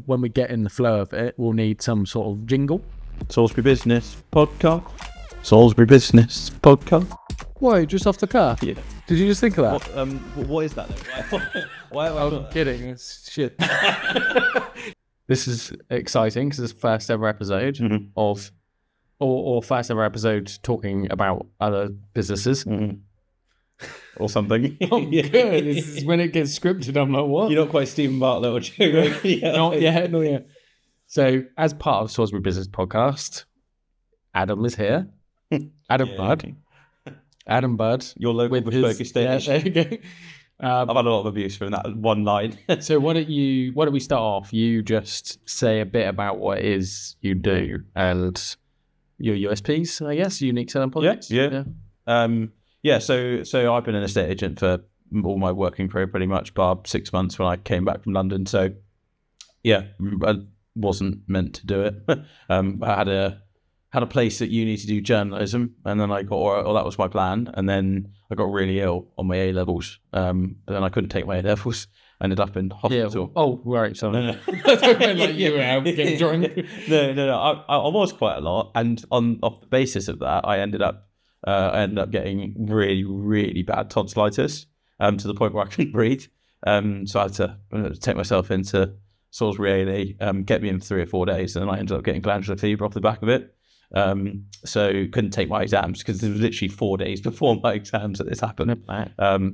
when we get in the flow of it, we'll need some sort of jingle. Salisbury Business Podcast. Salisbury Business Podcast. Whoa, just off the cuff? Yeah. Did you just think of that? What is that though? Why I'm kidding. It's shit. This is exciting because it's the first ever episode of, or first ever episode talking about other businesses. Or something. Oh, good. This is when it gets scripted. I'm like, what? You're not quite Stephen Bartlett or Joe. Not yet. So, as part of Salisbury Business Podcast, Adam is here. Adam Budd. Okay. Adam Budd. Your local bespoke estate. Yeah, there you go. I've had a lot of abuse from that one line. So why don't we start off? You just say a bit about what it is you do and your USPs, I guess, unique selling points. Yeah. So I've been an estate agent for all my working career pretty much, bar 6 months when I came back from London. So yeah, I wasn't meant to do it. I had a place at uni to do journalism, and then I got, or that was my plan, and then I got really ill on my A-levels, and then I couldn't take my A-levels. I ended up in hospital. Yeah. Oh, right. Sorry. No. Like you were out getting drunk. No. I was quite a lot, and off the basis of that, I ended up getting really, really bad tonsillitis, to the point where I couldn't breathe. So I had to take myself into Salisbury A&E, get me in for 3 or 4 days, and then I ended up getting glandular fever off the back of it. So couldn't take my exams because it was literally 4 days before my exams that this happened.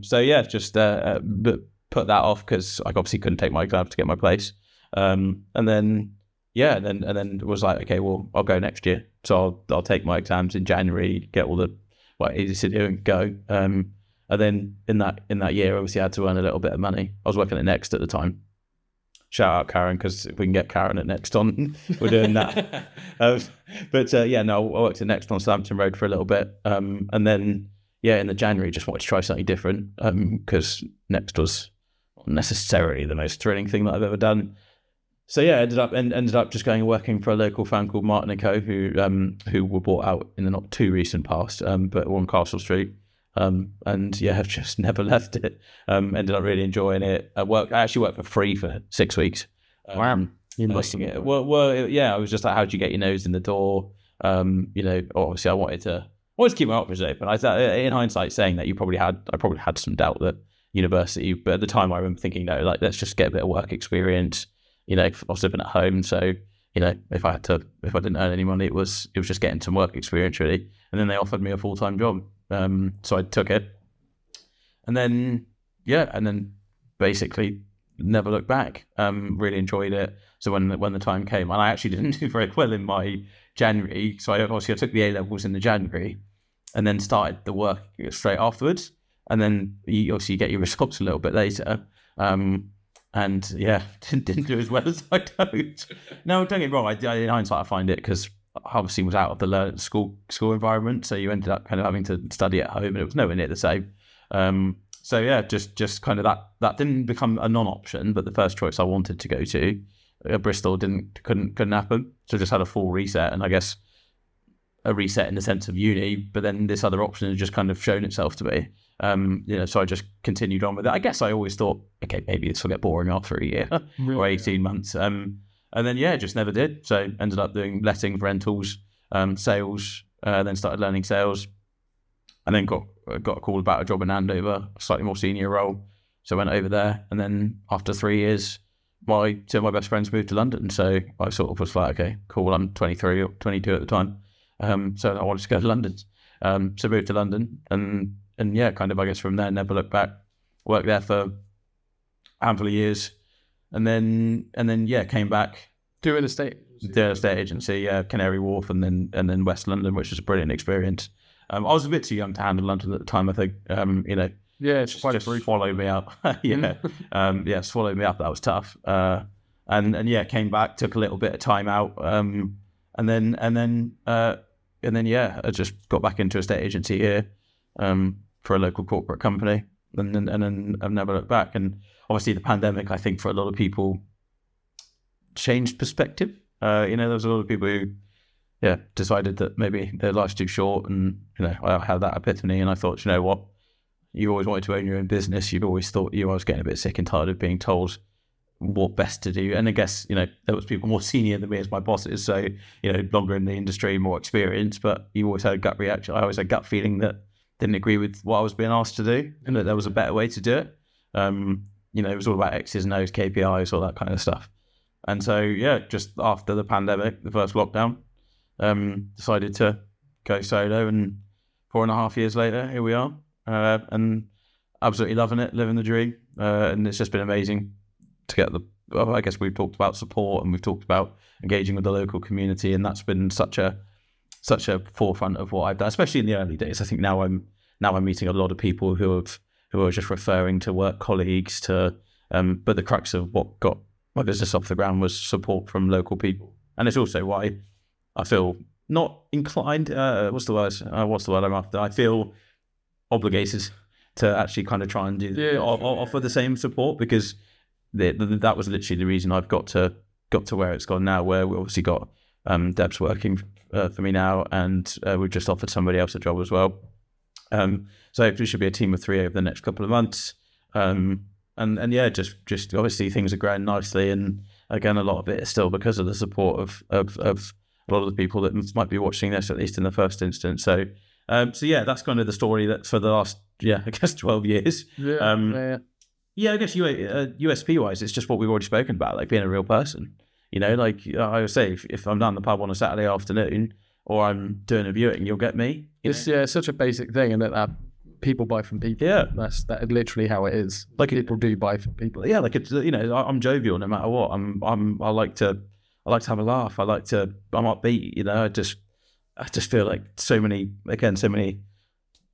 So yeah, just put that off because I obviously couldn't take my exams to get my place. And then it was like, okay, well, I'll go next year. So I'll take my exams in January, get all the easy to do and go. And then in that year, obviously, I had to earn a little bit of money. I was working at Next at the time. Shout out Karen, because if we can get Karen at Next on, we're doing that. I worked at Next on Southampton Road for a little bit. And then, in the January, just wanted to try something different because Next was not necessarily the most thrilling thing that I've ever done. So ended up just going and working for a local firm called Martin & Co, who were bought out in the not too recent past, but were on Castle Street. I've just never left it. Ended up really enjoying it. I actually worked for free for 6 weeks. Wow. You must have. I was just like, how do you get your nose in the door? Obviously I wanted to keep my options open. I thought, in hindsight, saying that I probably had some doubt that university, but at the time I remember thinking, no, like, let's just get a bit of work experience. I was living at home, so if I didn't earn any money, it was just getting some work experience really. And then they offered me a full-time job, so I took it, and then basically never looked back. Really enjoyed it. So when the time came, and I actually didn't do very well in my January, so I took the A-levels in the January, and then started the work straight afterwards, and then you obviously get your results a little bit later. Didn't do as well as I hoped. No, don't get me wrong. In hindsight, I find it, because I obviously was out of the school environment, so you ended up kind of having to study at home, and it was nowhere near the same. Just kind of that didn't become a non-option, but the first choice I wanted to go to, Bristol, couldn't happen. So just had a full reset, and I guess a reset in the sense of uni, but then this other option has just kind of shown itself to me. So I just continued on with it. I guess I always thought, okay, maybe this will get boring after a year or 18 months. And then, just never did. So ended up doing lettings, rentals, sales, then started learning sales, and then got a call about a job in Andover, a slightly more senior role. So I went over there, and then after 3 years, two of my best friends moved to London. So I sort of was like, okay, cool, I'm 23 or 22 at the time. So I wanted to go to London. So moved to London, and I guess from there, never looked back. Worked there for a handful of years, and then came back. Doing estate agency, Canary Wharf, and then West London, which was a brilliant experience. I was a bit too young to handle London at the time, I think. It's quite just swallowed me up. Swallowed me up. That was tough. Came back, took a little bit of time out, and then I just got back into estate agency here. For a local corporate company, and then I've never looked back. And obviously the pandemic, I think, for a lot of people changed perspective. There was a lot of people who decided that maybe their life's too short, and I had that epiphany, and I thought, you know what, you always wanted to own your own business. You've always thought I was getting a bit sick and tired of being told what best to do. And I guess, there was people more senior than me as my bosses, so, longer in the industry, more experience, but you always had a gut reaction. I always had a gut feeling that didn't agree with what I was being asked to do, and that there was a better way to do it. It was all about X's and O's, KPIs, all that kind of stuff. And so, just after the pandemic, the first lockdown, decided to go solo, and 4.5 years later, here we are, and absolutely loving it, living the dream. And it's just been amazing to get I guess we've talked about support, and we've talked about engaging with the local community, and that's been such a forefront of what I've done, especially in the early days. I think now I'm meeting a lot of people who are just referring to work colleagues to, but the crux of what got my business off the ground was support from local people. And it's also why I feel not inclined, what's the word I'm after? I feel obligated to actually kind of try and offer the same support, because that was literally the reason I've got to where it's gone now, where we obviously got Deb's working for me now, and we've just offered somebody else a job as well. So hopefully should be a team of 3 over the next couple of months. Just obviously things are growing nicely, and again, a lot of it is still because of the support of a lot of the people that might be watching this, at least in the first instance. So that's kind of the story that for the last, I guess 12 years. I guess USP wise, it's just what we've already spoken about, like being a real person. Like I would say, if I'm down the pub on a Saturday afternoon, or I'm doing a viewing, you'll get me. It's such a basic thing, and that people buy from people. Yeah, that's literally how it is. Like people do buy from people. Yeah, like it's I'm jovial no matter what. I like to have a laugh. I'm upbeat. I just feel like so many.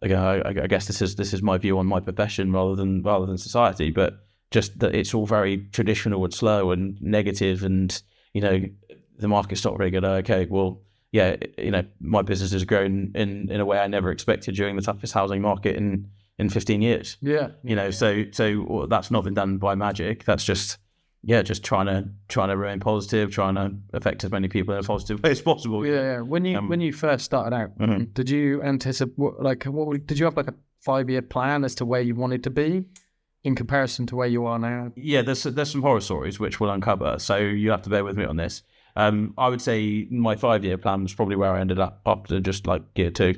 Again, I guess this is my view on my profession rather than society, but just that it's all very traditional and slow and negative, and the market's not very good. Okay, well, my business has grown in a way I never expected during the toughest housing market in 15 years. So that's not been done by magic. That's just trying to remain positive, trying to affect as many people in a positive way as possible. When you first started out, did you anticipate did you have like a 5-year plan as to where you wanted to be in comparison to where you are now? There's some horror stories which we'll uncover, so you have to bear with me on this. I would say my 5-year plan was probably where I ended up after just like year 2,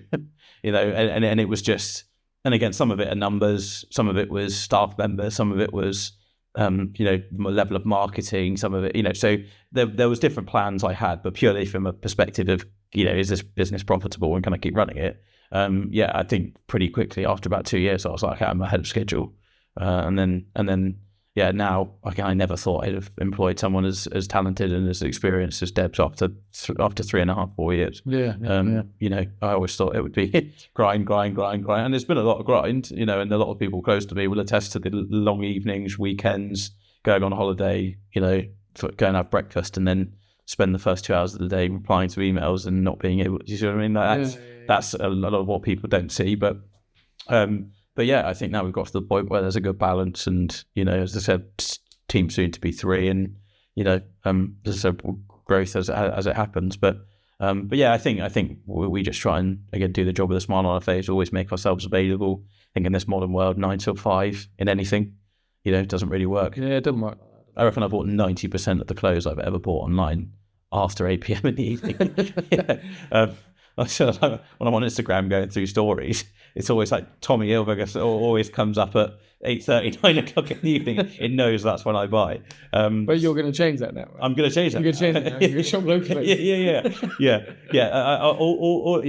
and it was just, and again, some of it are numbers, some of it was staff members, some of it was level of marketing, some of it, so there was different plans I had, but purely from a perspective of, is this business profitable and can I keep running it? I think pretty quickly after about 2 years, I was like, I'm ahead of schedule. And then now I never thought I'd have employed someone as talented and as experienced as Deb's after 3.5, 4 years. I always thought it would be grind, and there's been a lot of grind, and a lot of people close to me will attest to the long evenings, weekends, going on holiday, go and have breakfast, and then spend the first 2 hours of the day replying to emails and not being able. You see what I mean? That's a lot of what people don't see, but I think now we've got to the point where there's a good balance, and as I said, team soon to be 3, and there's a growth as it happens. But I think we just try and again do the job with a smile on our face, always make ourselves available. I think in this modern world, 9 till 5 in anything, doesn't really work. Yeah, it doesn't work. I reckon I bought 90% of the clothes I've ever bought online after 8 p.m. in the evening. When I'm on Instagram going through stories, it's always like Tommy Hilfiger always comes up at 8:30, 9 o'clock in the evening. It knows that's when I buy. But you're going to change that now, right? I'm going to change that. You're going to change it now. You're going to shop locally.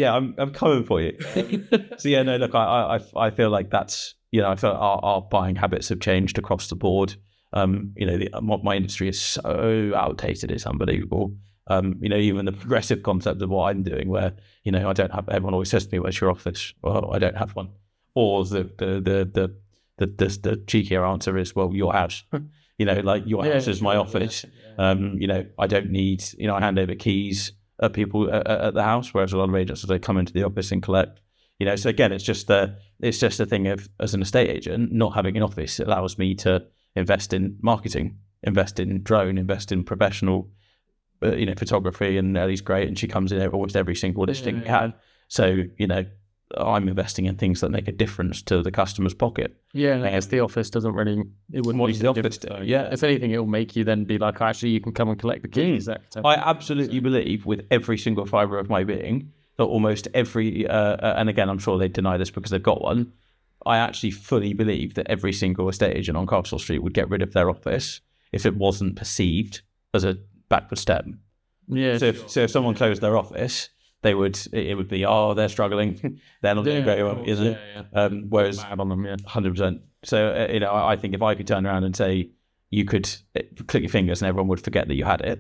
I'm coming for you. Look, I feel like that's, I feel our buying habits have changed across the board. My industry is so outdated, it's unbelievable. Even the progressive concept of what I'm doing, where I don't have. Everyone always says to me, "Where's your office?" Well, I don't have one. Or the cheekier answer is, "Well, your house." Like your house is my office. I don't need. I hand over keys at people at the house, whereas a lot of agents, they come into the office and collect. So again, it's just a thing of, as an estate agent, not having an office. It allows me to invest in marketing, invest in drone, invest in professional. Photography, and Ellie's great, and she comes in almost every single listing we have. So I'm investing in things that make a difference to the customer's pocket. Yeah, I guess the office doesn't really. It wouldn't. What make does the a office difference, do? though. Yeah. If anything, it will make you then be like, actually, you can come and collect the keys. I absolutely believe with every single fibre of my being that almost every, and again, I'm sure they deny this because they've got one, I actually fully believe that every single estate agent on Castle Street would get rid of their office if it wasn't perceived as a backward step. Yeah. So if someone closed their office, it would be, they're struggling, they're not doing very well, isn't it? Yeah. Whereas Bad on them, 100%. So I think if I could turn around and say you could click your fingers and everyone would forget that you had it,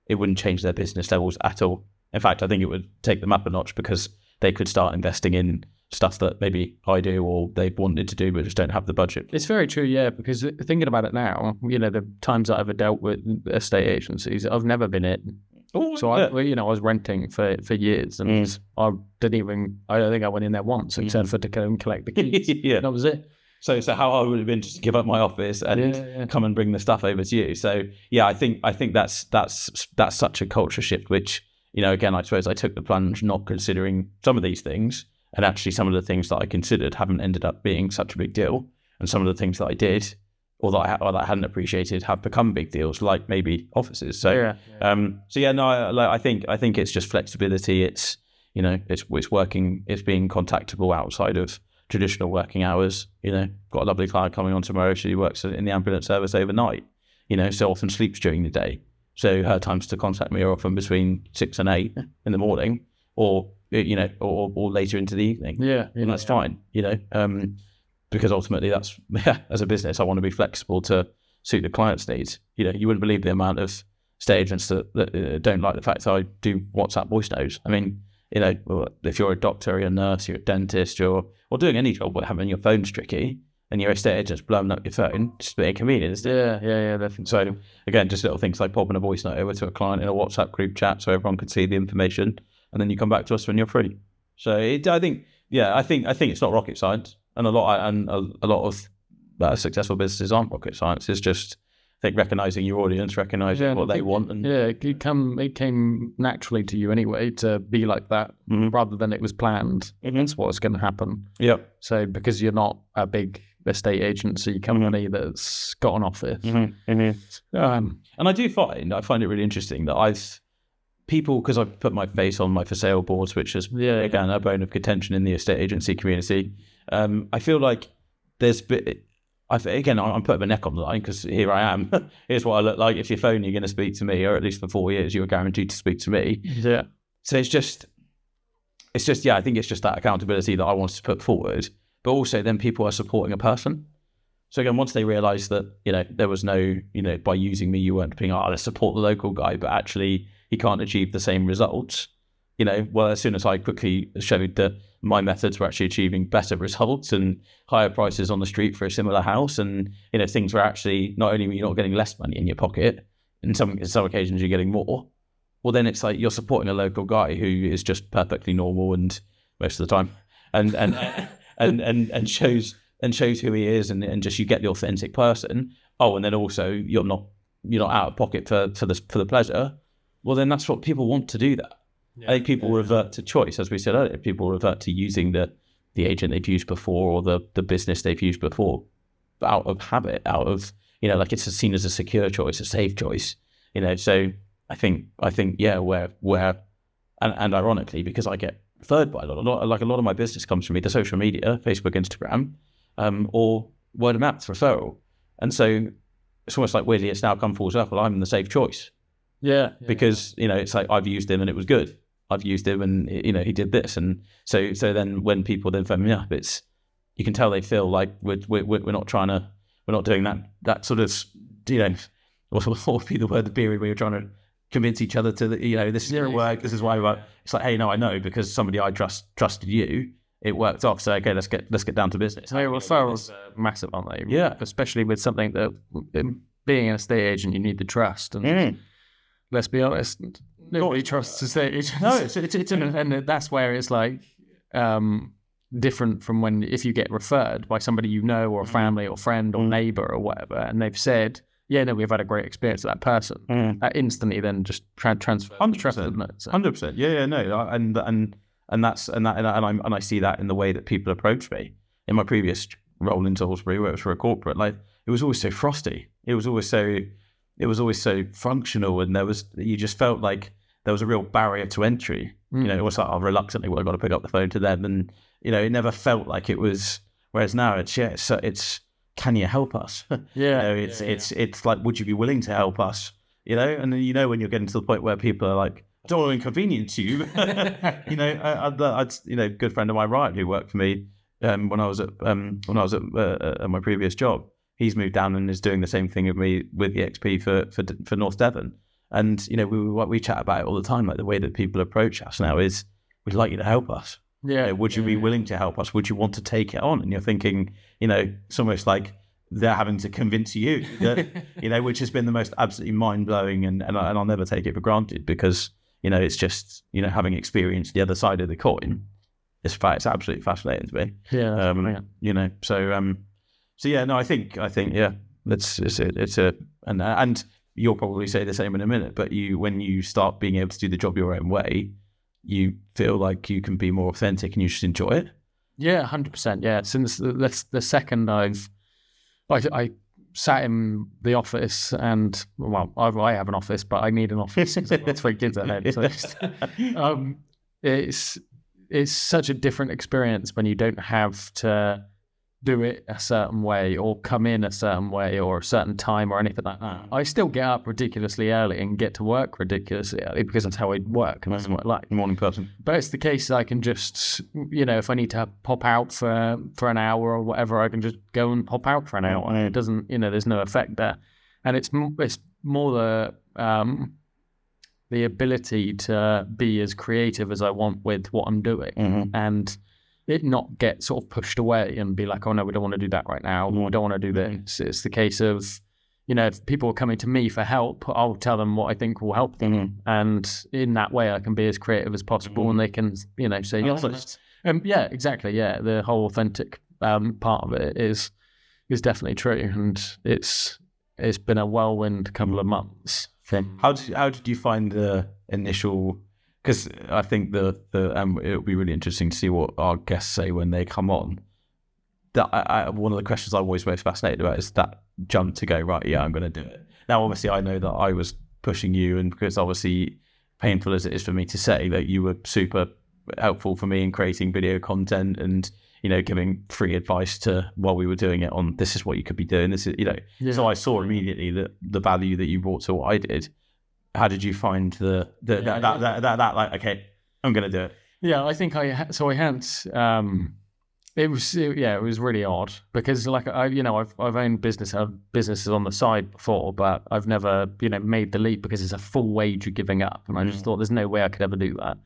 it wouldn't change their business levels at all. In fact, I think it would take them up a notch because they could start investing in stuff that maybe I do or they've wanted to do but just don't have the budget. It's very true, yeah, because thinking about it now, the times that I've dealt with estate agencies, I've never been in. So I was renting for years, and I don't think I went in there once except for to go and collect the keys. Yeah, that was it. So how hard would it have been just to give up my office and come and bring the stuff over to you? So I think that's such a culture shift, which again, I suppose I took the plunge not considering some of these things, and actually some of the things that I considered haven't ended up being such a big deal, and some of the things that I did or that I hadn't appreciated have become big deals, like maybe offices. So, I think it's just flexibility. It's it's working. It's being contactable outside of traditional working hours. Got a lovely client coming on tomorrow. She works in the ambulance service overnight. So often sleeps during the day. So her times to contact me are often between 6 and 8 in the morning, or later into the evening. Yeah, and that's fine. Because ultimately that's, as a business, I want to be flexible to suit the client's needs. You wouldn't believe the amount of estate agents that don't like the fact that I do WhatsApp voice notes. I mean, if you're a doctor, you're a nurse, you're a dentist, or doing any job where having your phone's tricky and your estate agent's blowing up your phone, it's a bit inconvenient. Yeah, definitely. So again, just little things like popping a voice note over to a client in a WhatsApp group chat so everyone can see the information, and then you come back to us when you're free. So I think it's not rocket science. And a lot of successful businesses aren't rocket science. It's just, I think, recognizing your audience, recognizing what they want, and it came naturally to you anyway to be like that, rather than it was planned. That's what's going to happen. Yeah. So because you're not a big estate agency company that's got an office, and I find it really interesting that because I've put my face on my for sale boards, which is again a bone of contention in the estate agency community. I feel like I'm putting my neck on the line because here I am. Here's what I look like. If you phone, you're going to speak to me, or at least for 4 years, you're guaranteed to speak to me. Yeah. So it's just, I think it's just that accountability that I wanted to put forward, but also then people are supporting a person. So again, once they realise that, there was no, by using me, you weren't being, let's support the local guy, but actually he can't achieve the same results. Well, as soon as I quickly showed that my methods were actually achieving better results and higher prices on the street for a similar house, and things were actually, not only were you not getting less money in your pocket, in some occasions you're getting more. Well, then it's like you're supporting a local guy who is just perfectly normal and most of the time, and shows who he is, and just you get the authentic person. Oh, and then also you're not out of pocket for the pleasure. Well, then that's what people want to do. That. I think people revert to choice, as we said earlier. People revert to using the agent they've used before or the business they've used before out of habit, out of, like it's seen as a secure choice, a safe choice. So I think where and ironically, because I get referred by a lot of my business comes from either social media, Facebook, Instagram, or word of mouth referral. And so it's almost like weirdly it's now come full circle. I'm the safe choice. Yeah. Because, it's like I've used him and it was good. I've used him and, he did this. And so then when people then phone me up, you can tell they feel like we're not doing that sort of, what would be the word, the period where you're trying to convince each other to, this is going to work. This is why it's like, hey, no, I know, because somebody I trusted you, it worked off. So, okay, let's get down to business. So referrals are massive, aren't they? Yeah. Especially with something that, being an estate agent, you need the trust. And let's be honest, nobody trusts estate agents. No, and that's where it's like different from if you get referred by somebody or a family or friend or neighbour or whatever, and they've said, we've had a great experience with that person. That instantly then just transfers. 100%. 100%. Yeah, no, And I see that in the way that people approach me. In my previous role in Salisbury, where it was for a corporate, like it was always so frosty. It was always so functional, and you just felt like there was a real barrier to entry. It was like, reluctantly, I got to pick up the phone to them, and it never felt like it was. Whereas now it's can you help us? It's like, would you be willing to help us? And then when you're getting to the point where people are like, I don't want to inconvenience you. A good friend of mine, Ryan, who worked for me when I was at my previous job, he's moved down and is doing the same thing with me with the XP for North Devon. And we chat about it all the time. Like the way that people approach us now is, we'd like you to help us. Would you be willing to help us? Would you want to take it on? And you're thinking, it's almost like they're having to convince you that, which has been the most absolutely mind blowing, and I'll never take it for granted, because it's just having experienced the other side of the coin. It's absolutely fascinating to me. I think and you'll probably say the same in a minute, but when you start being able to do the job your own way, you feel like you can be more authentic and you just enjoy it. Yeah, 100%. Yeah, since the second I sat in the office, and I have an office, but I need an office because I've got 3 kids at home. So it's such a different experience when you don't have to do it a certain way or come in a certain way or a certain time or anything like that. I still get up ridiculously early and get to work ridiculously early because that's how I work and that's what I like. Morning person. But it's the case that I can just, if I need to pop out for an hour or whatever, I can just go and pop out for an hour. And it doesn't, there's no effect there. And it's more the ability to be as creative as I want with what I'm doing, and it not get sort of pushed away and be like, oh no, we don't want to do that right now. I don't want to do this. It's the case of, if people are coming to me for help, I'll tell them what I think will help them. And in that way, I can be as creative as possible, and they can, say yes. Yeah, exactly. Yeah. The whole authentic part of it is definitely true. And it's been a whirlwind couple of months. How did you find the initial? Because I think it'll be really interesting to see what our guests say when they come on. One of the questions I'm always most fascinated about is that jump to go, right, yeah, I'm going to do it. Now, obviously, I know that I was pushing you, and because obviously, painful as it is for me to say, that you were super helpful for me in creating video content and giving free advice while we were doing it on, this is what you could be doing. This is So I saw immediately the value that you brought to what I did. How did you find that like, okay, I'm going to do it? Yeah, I think it was really odd because like, I've owned businesses on the side before, but I've never, made the leap because it's a full wage you're giving up. And I just thought there's no way I could ever do that.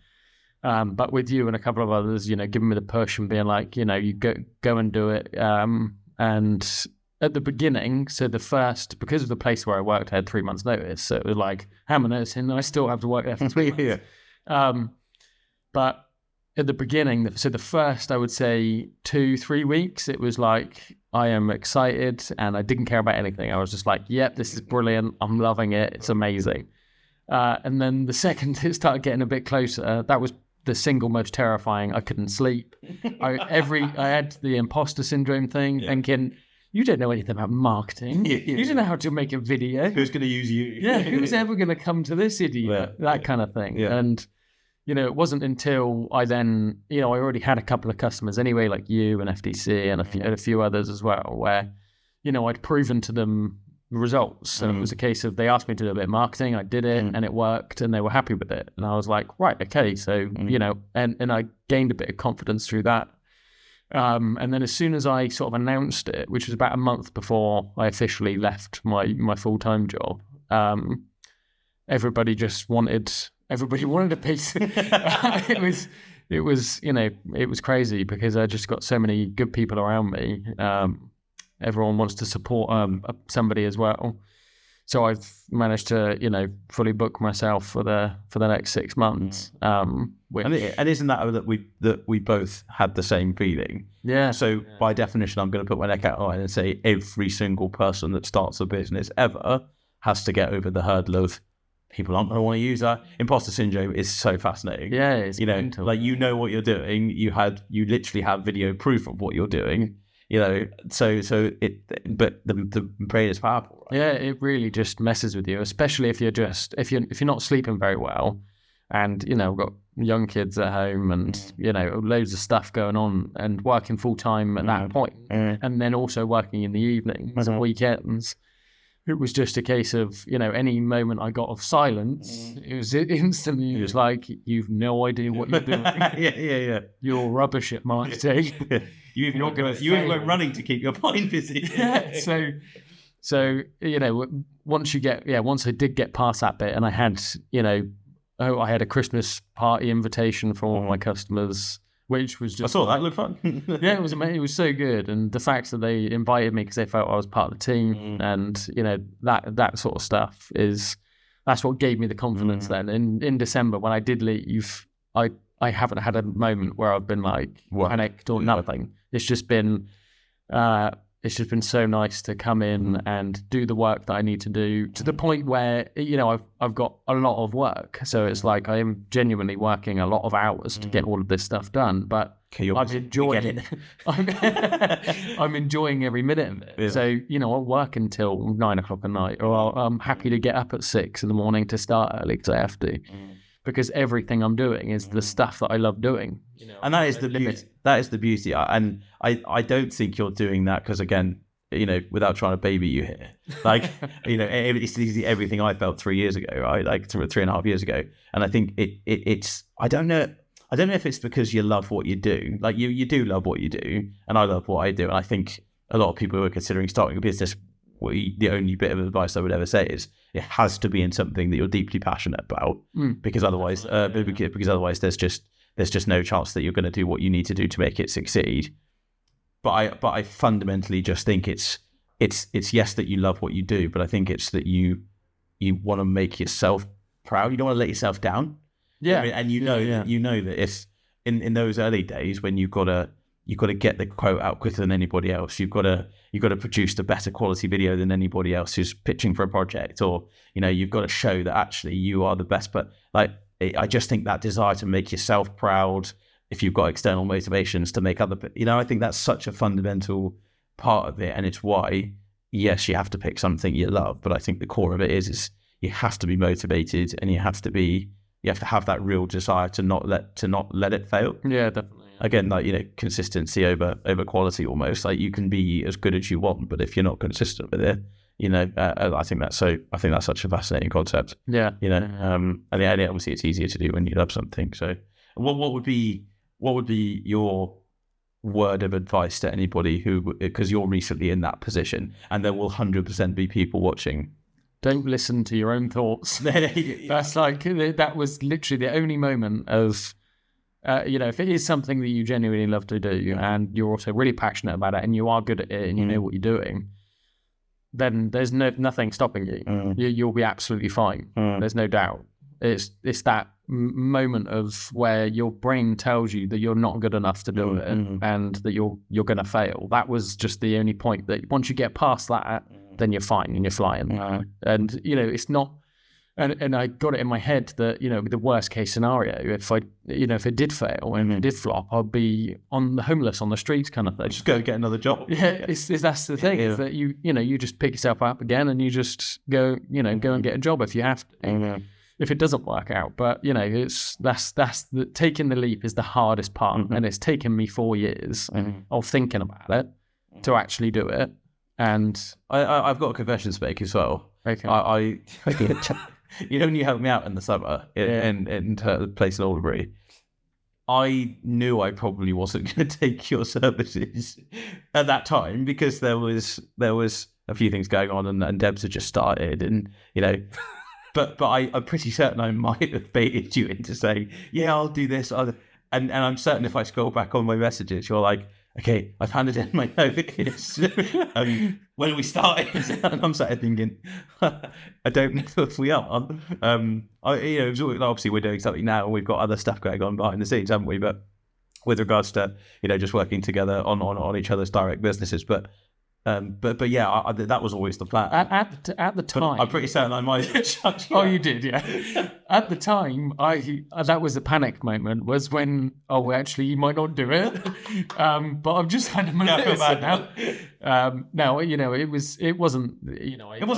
But with you and a couple of others, giving me the push and being like, you go and do it. And at the beginning, so because of the place where I worked, I had 3 months notice. So it was like, hammer notice, and I still have to work there for 3 months. But at the beginning, so the first, I would say 2-3 weeks, it was like, I am excited and I didn't care about anything. I was just like, yep, this is brilliant. I'm loving it. It's amazing. And then the second it started getting a bit closer, that was the single most terrifying. I couldn't sleep. I had the imposter syndrome thing, thinking, you don't know anything about marketing. You don't know how to make a video. Who's going to use you? Yeah, who's ever going to come to this idiot? That kind of thing. Yeah. And, it wasn't until I then, I already had a couple of customers anyway, like you and FDC and a few others as well, where, I'd proven to them results. And it was a case of they asked me to do a bit of marketing, I did it, and it worked, and they were happy with it. And I was like, right, okay. So, and I gained a bit of confidence through that. And then as soon as I sort of announced it, which was about a month before I officially left my full-time job, everybody wanted a piece. It was crazy because I just got so many good people around me. Everyone wants to support somebody as well. So I've managed to, fully book myself for the next 6 months. And isn't that we both had the same feeling? Yeah. So by definition, I'm going to put my neck out and say every single person that starts a business ever has to get over the hurdle of people aren't going to want to use that. Imposter syndrome is so fascinating. Yeah, it's mental. Like, you know what you're doing. You literally have video proof of what you're doing. So the brain is powerful. Right? Yeah, it really just messes with you, especially if you're not sleeping very well, and we've got young kids at home, and loads of stuff going on, and working full time at that point, and then also working in the evenings and weekends. It was just a case of, any moment I got of silence, it was instantly, it was like, you've no idea what you're doing. yeah. You're rubbish at marketing. You even went running to keep your mind busy. Yeah. So once I did get past that bit, and I had, I had a Christmas party invitation from all my customers, which was just... I saw that. It looked fun. Yeah, it was amazing. It was so good. And the fact that they invited me because they felt I was part of the team, and, that sort of stuff that's what gave me the confidence then. In December, when I did leave, I haven't had a moment where I've been like panicked or nothing. It's just been so nice to come in and do the work that I need to do, to the point where, I've got a lot of work. So it's like I am genuinely working a lot of hours to get all of this stuff done. But I'm enjoying it. I'm enjoying every minute of it. Yeah. So, I'll work until 9 o'clock at night, or I'm happy to get up at 6 in the morning to start early because I have to. Because everything I'm doing is the stuff that I love doing. And that is the beauty. That is the beauty. And I don't think you're doing that because, again, without trying to baby you here, like, it's easily everything I felt 3 years ago, right? Like 3.5 years ago. And I think it's, I don't know if it's because you love what you do. Like, you do love what you do, and I love what I do. And I think a lot of people who are considering starting a business, the only bit of advice I would ever say is it has to be in something that you're deeply passionate about, because otherwise, there's just no chance that you're going to do what you need to do to make it succeed. But I fundamentally just think it's yes that you love what you do, but I think it's that you want to make yourself proud. You don't want to let yourself down. Yeah, and you know that if in those early days when you've got to get the quote out quicker than anybody else. You've got to produce a better quality video than anybody else who's pitching for a project, or you've got to show that actually you are the best. But like, I just think that desire to make yourself proud, if you've got external motivations to make other, I think that's such a fundamental part of it, and it's why, yes, you have to pick something you love, but I think the core of it is you have to be motivated, and you have to have that real desire to not let it fail. Yeah, definitely. Again, like, consistency over quality almost. Like, you can be as good as you want, but if you're not consistent with it, I think that's such a fascinating concept. Yeah. And obviously it's easier to do when you love something. So what would be your word of advice to anybody who, because you're recently in that position, and there will 100% be people watching? Don't listen to your own thoughts. That's like, that was literally the only moment of, if it is something that you genuinely love to do, and you're also really passionate about it, and you are good at it, and you know what you're doing, then there's nothing stopping you. You'll be absolutely fine. There's no doubt. It's that moment of where your brain tells you that you're not good enough to do it, and that you're going to fail. That was just the only point. That once you get past that, then you're fine and you're flying. And it's not. And I got it in my head that, the worst case scenario, if it did fail and it did flop, I'd be homeless on the streets kind of thing. Just go get another job. Yeah, that's the thing, is that you just pick yourself up again, and you just go and get a job if you have to. If it doesn't work out. But taking the leap is the hardest part, and it's taken me 4 years of thinking about it to actually do it. And I've got a confession to make as well. Okay. I when you helped me out in the summer in a place in Alderbury, I knew I probably wasn't going to take your services at that time, because there was a few things going on, and Debs had just started, and but I'm pretty certain I might have baited you into saying, yeah, I'll do this, and I'm certain if I scroll back on my messages, you're like, okay, I've handed in my notice. When we started, and I'm sat here thinking, I don't know if we are. Obviously we're doing something now, and we've got other stuff going on behind the scenes, haven't we? But with regards to just working together on each other's direct businesses, but But yeah, that was always the plan. At the time, I'm pretty certain I might have shut you Oh, out. you did, yeah. At the time, that was the panic moment, was when, actually, you might not do it. But I've just had a minute now. No, it wasn't, It wasn't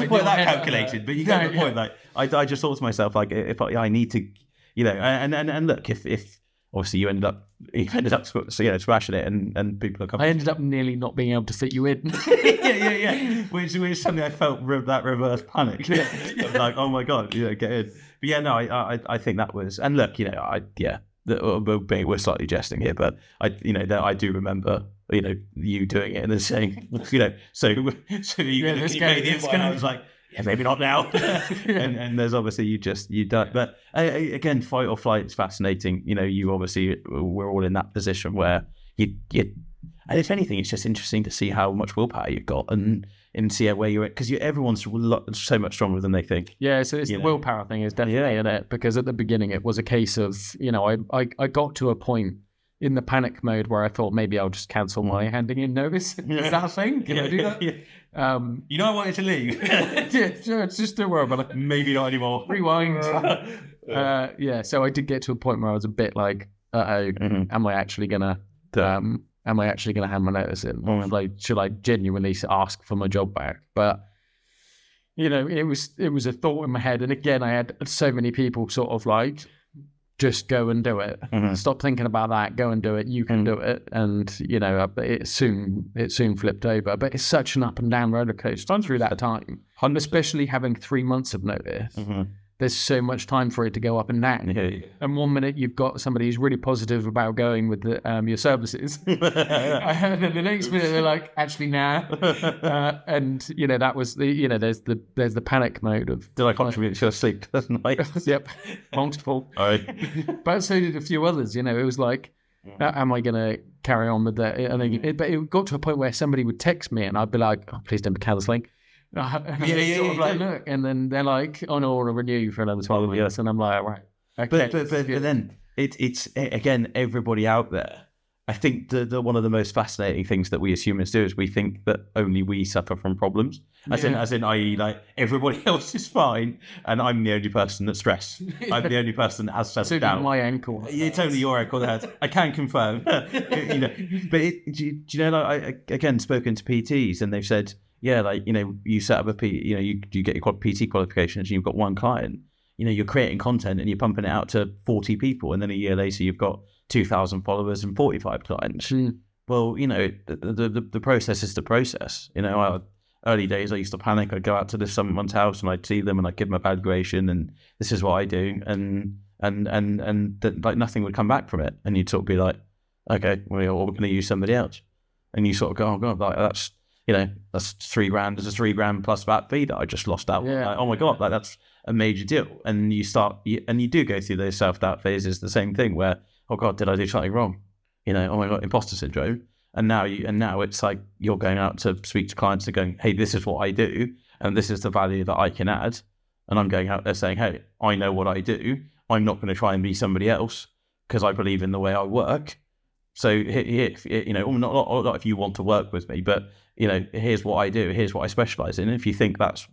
quite that calculated, but you get the point. Like, I just thought to myself, like, if I need to, and look, if obviously you ended up smashing it, and people are coming. I ended up nearly not being able to fit you in. yeah. Which suddenly I felt that reverse panic. I was like, oh my god, get in. But yeah, no, I think that was. And look, we're slightly jesting here, but I do remember, you doing it and then saying, so you made the invite. I was like, yeah, maybe not now. and there's obviously you done. But again, fight or flight is fascinating. You obviously, we're all in that position where you and if anything, it's just interesting to see how much willpower you've got and see where you're at, because everyone's so much stronger than they think. Yeah, so it's the willpower thing is definitely in it, because at the beginning it was a case of, I got to a point in the panic mode where I thought maybe I'll just cancel my handing in notice. Is that a thing? Can I do that? Yeah. I wanted to leave. Yeah, sure, it's just don't worry about it. Maybe not anymore. Rewind. So I did get to a point where I was a bit like, am I actually gonna hand my notice in? Or like, should I genuinely ask for my job back? But it was a thought in my head, and again, I had so many people sort of like, just go and do it. Stop thinking about that. Go and do it. You can do it. And it soon flipped over. But it's such an up and down roller coaster through that time, especially having 3 months of notice. There's so much time for it to go up and down. Yeah. And 1 minute you've got somebody who's really positive about going with your services, and then the next minute they're like, actually, nah. And that was the there's the panic mode of, did I contribute to your sleep last night? Yep, multiple. All right. But so did a few others. It was like, am I going to carry on with that? But it got to a point where somebody would text me and I'd be like, oh, please don't be cancelling. Look, and then they're like, oh no, I'll renew you for another 12 years, and I'm like, right, okay. But then it's again, everybody out there. I think the one of the most fascinating things that we as humans do is we think that only we suffer from problems, as in, i.e., like everybody else is fine, and I'm the only person that's stressed. I'm the only person that has self-doubt. So my ankle. It's only your ankle that has. I can confirm. But do you know? Like, I again spoken to PTs, and they've said, yeah, like, you set up you get your PT qualifications and you've got one client, you're creating content and you're pumping it out to 40 people. And then a year later, you've got 2,000 followers and 45 clients. Well, the process is the process. Early days, I used to panic. I'd go out to someone's house and I'd see them and I'd give them a valuation and this is what I do. And like nothing would come back from it. And you'd sort of be like, okay, well, we're going to use somebody else. And you sort of go, oh God, like that's $3,000. There's a $3,000 plus VAT fee that I just lost out. Yeah. Like, oh my God, like that's a major deal. And you do go through those self-doubt phases, the same thing where, oh God, did I do something wrong? Oh my God, imposter syndrome. And now it's like you're going out to speak to clients and going, hey, this is what I do, and this is the value that I can add. And I'm going out there saying, hey, I know what I do. I'm not going to try and be somebody else because I believe in the way I work. So if not if you want to work with me, but here's what I do, here's what I specialize in. If you think that's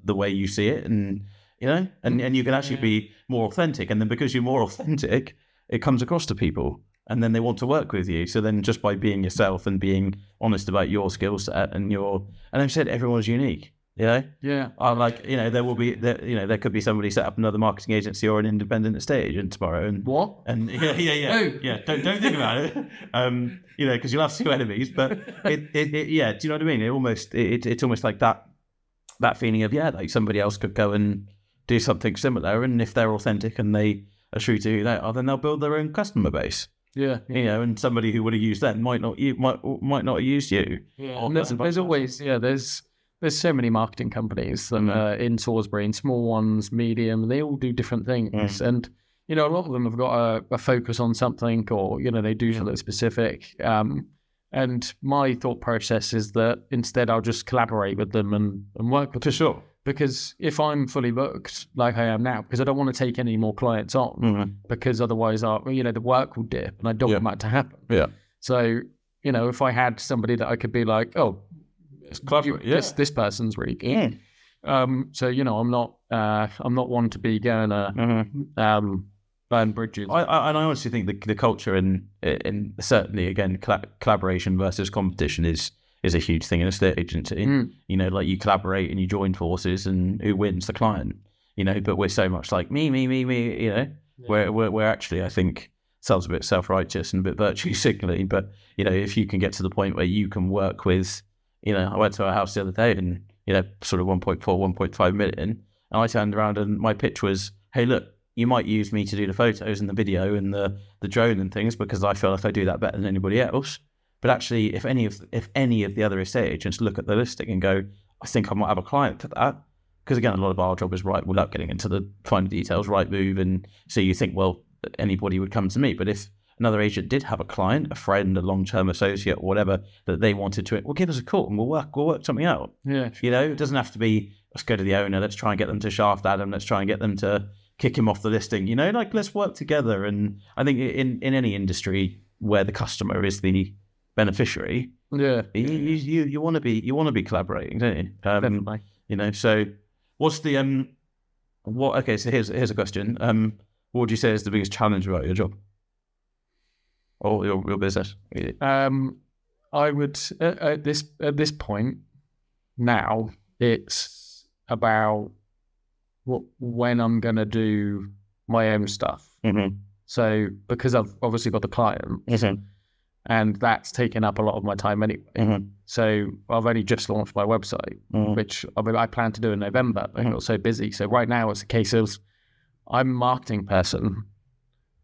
the way you see it, and you can actually be more authentic, and then because you're more authentic, it comes across to people, and then they want to work with you. So then just by being yourself and being honest about your skill set and I've said everyone's unique. Yeah. There could be somebody set up another marketing agency or an independent estate agent tomorrow. And what? And yeah. Don't think about it. Because you'll have two enemies. But it do you know what I mean? It's almost like that feeling of like somebody else could go and do something similar, and if they're authentic and they are true to who they are, then they'll build their own customer base. Yeah. And somebody who would have used them might not have used you. Yeah. And there's always There's so many marketing companies in Salisbury, and small ones, medium, they all do different things. And, a lot of them have got a focus on something, or, they do something specific. And my thought process is that instead I'll just collaborate with them and work with them. For sure. Because if I'm fully booked, like I am now, because I don't want to take any more clients on, because otherwise, the work will dip, and I don't want that to happen. Yeah. So, if I had somebody that I could be like, oh, this person's really good. So I'm not one to be going to burn bridges. I honestly think the culture in certainly again collaboration versus competition is a huge thing in a estate agency. Like you collaborate and you join forces, and who wins? The client. But we're so much like me. We're actually, I think, sounds a bit self-righteous and a bit virtue signaling. But if you can get to the point where you can work with, I went to a house the other day and sort of 1.4, 1.5 million, and I turned around and my pitch was, hey, look, you might use me to do the photos and the video and the drone and things because I feel like I do that better than anybody else. But actually, if any of the other estate agents look at the listing and go, I think I might have a client for that, because again, a lot of our job is without getting into the finer details, right move, and so you think, well, anybody would come to me. But if another agent did have a client, a friend, a long-term associate, or whatever that they wanted to, well, give us a call and we'll work something out. Yeah, sure. It doesn't have to be, let's go to the owner, let's try and get them to shaft Adam, let's try and get them to kick him off the listing. Like let's work together. And I think in any industry where the customer is the beneficiary, you want to be collaborating, don't you? Definitely. So what's the okay, so here's a question. What would you say is the biggest challenge about your job or your business? I would at this point now, it's about when I'm gonna do my own stuff. So because I've obviously got the client, and that's taken up a lot of my time anyway. So I've only just launched my website, which I plan to do in November. I got so busy. So right now it's a case of I'm a marketing person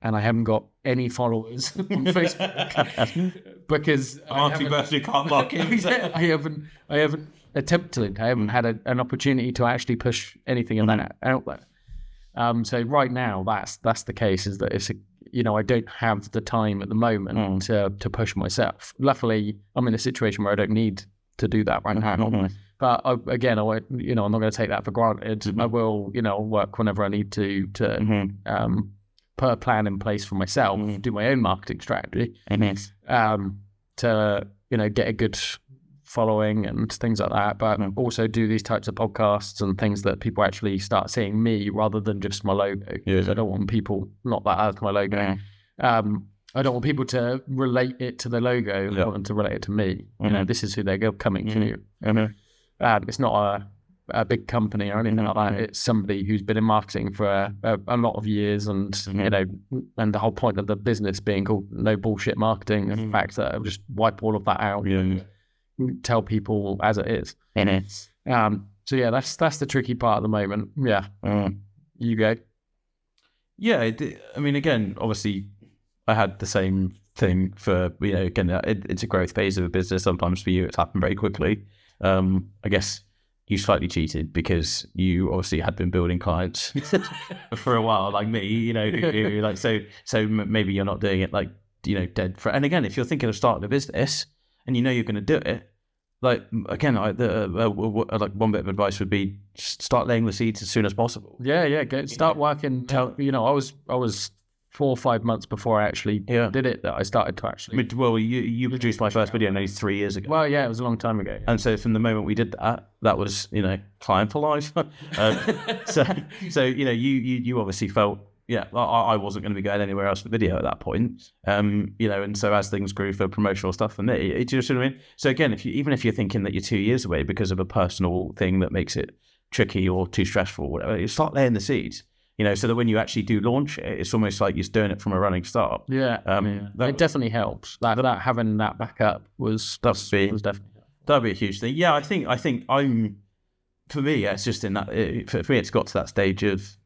and I haven't got any followers on Facebook because marketing person who can't market. I haven't attempted. I haven't had an opportunity to actually push anything in that out there. So right now that's the case, is that it's I don't have the time at the moment to push myself. Luckily, I'm in a situation where I don't need to do that right now. But I'm not going to take that for granted. I will, work whenever I need to put a plan in place for myself, do my own marketing strategy, to get a good following and things like that. But also do these types of podcasts and things that people actually start seeing me rather than just my logo. Because I don't want people, not that as my logo. I don't want people to relate it to the logo. I want them to relate it to me. This is who they're coming to. It's not a big company or anything like that. It's somebody who's been in marketing for a lot of years, and and the whole point of the business being called No Bullshit Marketing is the fact that I'll just wipe all of that out and tell people as it is. So yeah, that's the tricky part at the moment. You go. I mean, again, obviously I had the same thing for, again, it's a growth phase of a business. Sometimes for you it's happened very quickly. I guess you slightly cheated because you obviously had been building clients for a while, like me, like, so maybe you're not doing it like, dead for, and again, if you're thinking of starting a business and you're going to do it, like, again, like one bit of advice would be start laying the seeds as soon as possible. Start working. I was 4 or 5 months before I actually did it that I started to actually. Well, you produced my first video nearly 3 years ago. Well, yeah, it was a long time ago. And so from the moment we did that was, client for life. So you obviously felt, I wasn't going to be going anywhere else with video at that point. And so as things grew for promotional stuff for me, do you know what I mean? So again, even if you're thinking that you're 2 years away because of a personal thing that makes it tricky or too stressful or whatever, you start laying the seeds. So that when you actually do launch it, it's almost like you're doing it from a running start. It definitely helps. That having that backup was definitely that'd be a huge thing. I think I'm, for me, it's just in that. For me, it's got to that stage of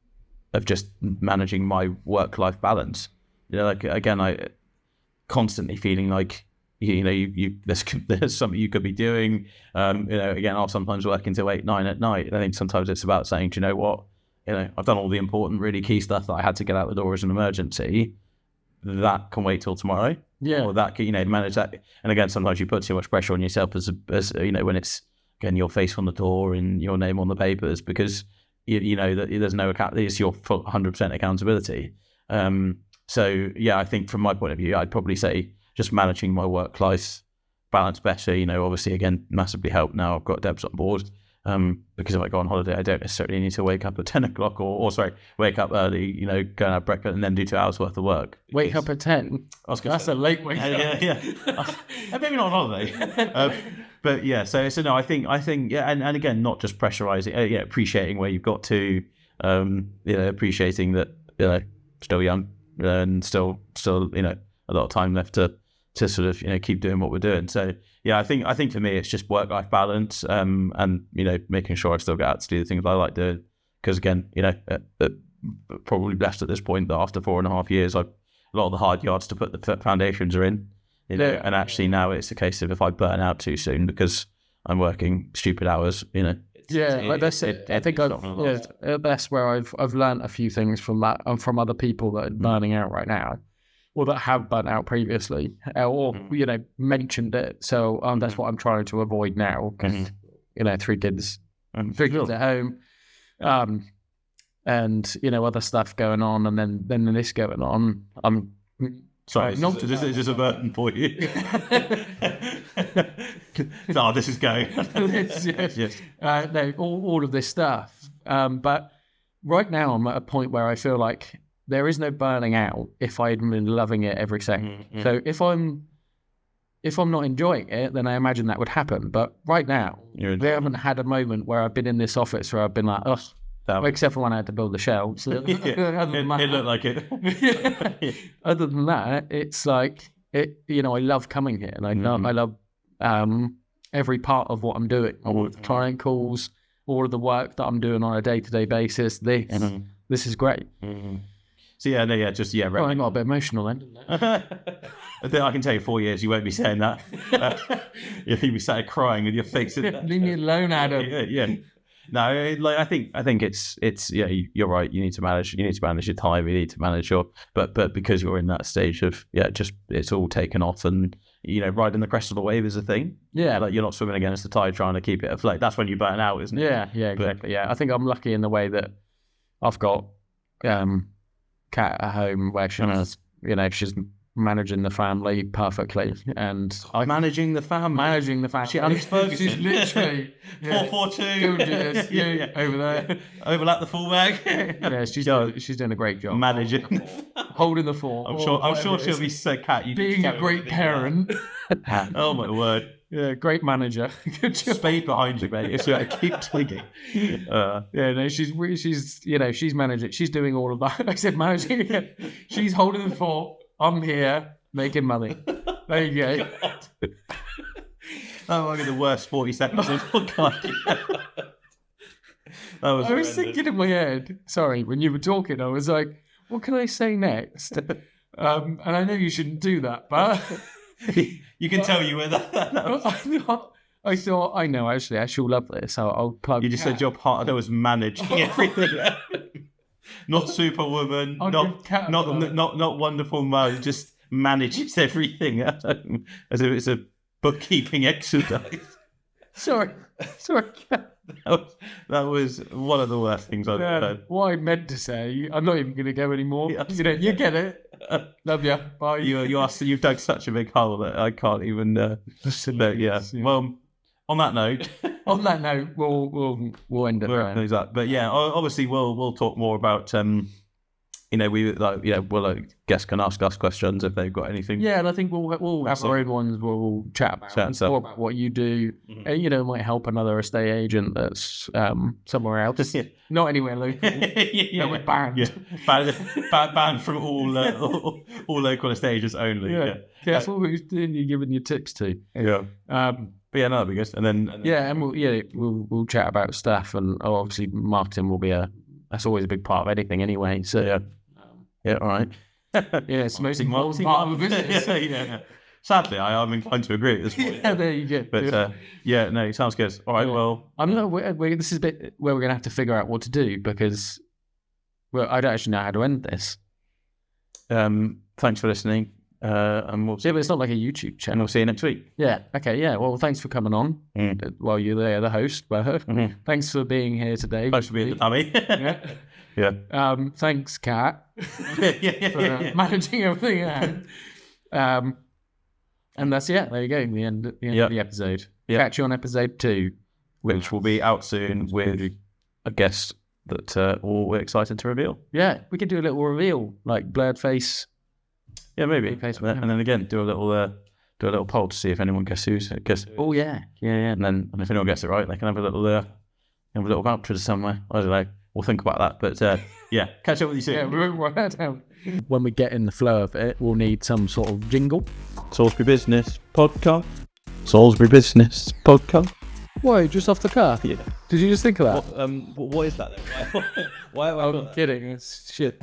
just managing my work-life balance. Like, again, I constantly feeling like there's something you could be doing. Again, I'll sometimes work until 8, 9 at night. I think sometimes it's about saying, do you know what? I've done all the important, really key stuff that I had to get out the door as an emergency. That can wait till tomorrow. Or that can, manage that. And again, sometimes you put too much pressure on yourself as when it's, again, your face on the door and your name on the papers, because you know that there's no account. It's your 100% accountability. So I think from my point of view, I'd probably say just managing my work life balance better. Obviously, again, massively helped now I've got Debs on board. Because if I go on holiday, I don't necessarily need to wake up at 10 o'clock or wake up early, go and have breakfast and then do 2 hours worth of work. Wake up at 10? That's a late wake up. Yeah. Maybe not on holiday. But yeah, so no, I think, yeah, and again, not just pressurizing, appreciating where you've got to, appreciating that, still young and still, a lot of time left to sort of, keep doing what we're doing. So yeah, I think for me, it's just work-life balance, and, making sure I still get out to do the things I like doing. Because again, probably blessed at this point that after 4.5 years, a lot of the hard yards to put the foundations are in, and actually now it's a case of if I burn out too soon because I'm working stupid hours, that's it. I think that's where I've learned a few things from that and from other people that are burning out right now, or that have burnt out previously, or mentioned it. So that's what I'm trying to avoid now, because 3 kids at home, and other stuff going on, and then this going on. I'm sorry. This is a burden for you. No, this is going. yes. No, all of this stuff. But right now I'm at a point where I feel like there is no burning out if I'd been loving it every second. Mm-hmm. So if I'm not enjoying it, then I imagine that would happen. But right now, they haven't had a moment where I've been in this office where I've been like, ugh. Except for when I had to build the shelves. It looked like it. Other than that, it's like I love coming here, and I love every part of what I'm doing. All the client calls, all of the work that I'm doing on a day-to-day basis. This is great. Mm-hmm. So I got a bit emotional then, didn't I can tell you 4 years you won't be saying that. You'll be sat crying with your face. Leave me alone, Adam. Yeah. No, I think it's you're right. You need to manage your time. You need to manage but because you're in that stage of just it's all taken off, and riding the crest of the wave is a thing. Yeah, like you're not swimming against the tide trying to keep it afloat. That's when you burn out, isn't it? Yeah, exactly. I think I'm lucky in the way that I've got Kat at home where she's she's managing the family perfectly, and managing the family. She's literally 442. Over there, overlap the fullback. She's doing a great job managing, holding the fort. I'm sure she'll be so Kat. Being a great parent. Oh my word. Yeah, great manager. Good job. Spade behind you, mate. It's keep twigging. She's managing. She's doing all of that. I said managing again. She's holding the fort. I'm here making money. There you go. That might be the worst 40 seconds of the podcast. I was thinking in my head, sorry, when you were talking, I was like, what can I say next? And I know you shouldn't do that, but... You can tell you where that I thought, I know, actually, I shall love this. I'll plug. You just said your partner was managing everything. Not Superwoman, not Wonderful Mo, just manages everything at home as if it's a bookkeeping exercise. Sorry. That was one of the worst things I've heard. What I meant to say, I'm not even going to go anymore. You get it. Love you. Bye. You've dug such a big hole that I can't even. Well, on that note, we'll end it there. But yeah, obviously we'll talk more about guests can ask us questions if they've got anything. Yeah, and I think we'll have our own ones where we'll chat about what you do. Mm-hmm. It might help another estate agent that's somewhere else. Not anywhere local. We're banned. Yeah. Banned from all local estate agents only. Yeah. That's what you're giving your tips to. Yeah. But yeah, no, that'd be good. And then we'll chat about stuff, and obviously marketing will be that's always a big part of anything anyway. So all right. It's the most important part of a business. Yeah. Sadly, I'm inclined to agree at this point. Yeah, there you go. But no, sounds good. All right, well, this is a bit where we're going to have to figure out what to do, because I don't actually know how to end this. Thanks for listening. And we'll see. But it's not like a YouTube channel. We'll see you next week. Yeah. Okay. Yeah. Well, thanks for coming on. While you're there, the host. Thanks for being here today. Thanks for being the dummy. Yeah. Thanks, Kat. For managing everything. And that's there you go. The end of the episode. Yep. Catch you on episode 2, which will be out soon with a guest that we're excited to reveal. Yeah, we could do a little reveal, like blurred face. Yeah, maybe. And then again, do a little poll to see if anyone guesses. Oh yeah. And if anyone gets it right, they can have a little voucher somewhere. I don't know. We'll think about that. But catch up with you soon. Yeah, we won't write that down. When we get in the flow of it, we'll need some sort of jingle. Salisbury Business Podcast. Salisbury Business Podcast. Why, just off the cuff? Yeah. Did you just think of that? What is that then? Why I'm kidding. It's shit.